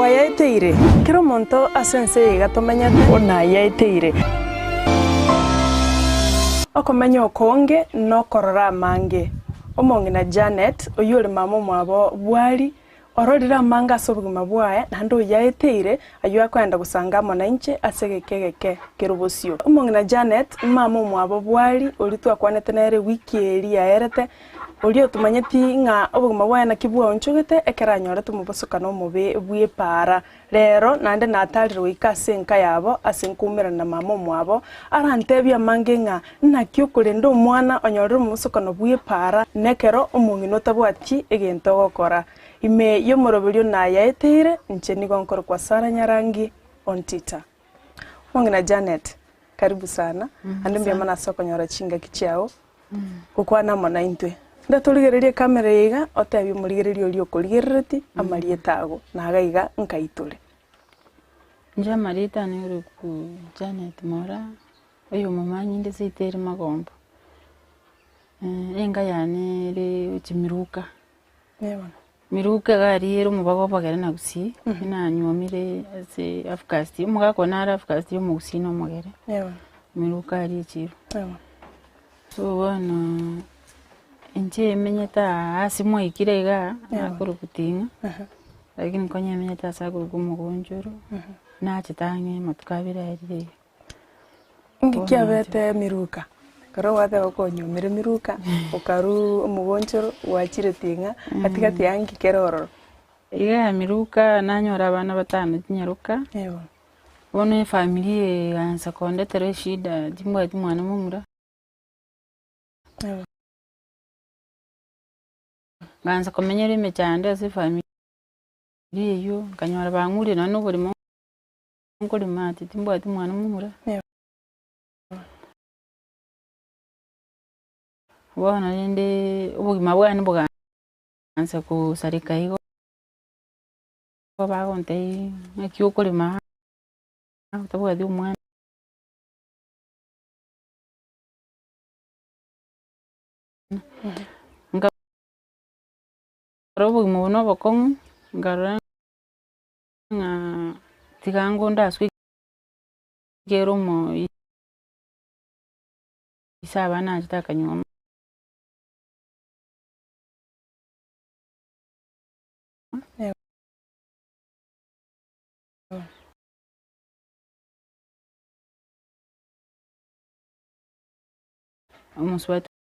Kwayaiteire kiro monto asense igatomenyete ona yaiteire okomenya okonge no korora mange omongina Janet oyure mama mwabo bwari ororira manga sobugima bwaye nando yaiteire ayo akwenda gusanga mwananchi asegekegeke kirubosio omongina Janet mama mwabo bwari oritu akwanete nere wiki eri yaerete Olio tumanyeti nga obugima bwaye na kibwa onchugete ekeranyore tumubosoka no mube bwepara rero nande nataliro ikase nka yabo asinkumira na mama mwabo arantebya mange nga nakyo kurendo omwana onyorere mubosoka no bwepara nekero omungino tabwati egento gokora ime yo moroberio na yaeteire ncheni gonkoro kwa Sara Nyarangi on Twitter. Mongina Janet karibu sana ande mbya mana soko nyora chinga kichao ukwana mona intwe ndaturigereria kamera yiga otabi murigereria oli okurigerereti amarietago nagaiga nkaitule nja marita ni uri ku Janet Mora oyo mumanyi ndese itere magombo enga yani ri chimiruka yeba miruka gari ero mubago bagera na gusi ina nyomire ase afkasti muga na afkasti mu gusi no mugere yeba miruka ari chiro yeba so bueno Inche menyeta asimo ikirega akuru kutinga lakini konye menyeta sakuru kumugonjoro na chitange matukabira yari ngikyabete miruka karo wate okonyumire miruka okaru umugonjoro wachire tinga atikati yangi keroro iga miruka nanyora abana batano tinyaruka yebo bone family ansa kondetere shida dimwa mwana mumura yebo ganza komenyera imechande ase family iyo kanyora banguri nano burimo ngori mati timbwa mwana mumura wana nende ubugima bwana buganza kusarika igo bagonte ekyo kurima tabwa di umwana robo muno bakong ngara nga tigango ndaswi gero mo isaba na jitaka nyoma umuswati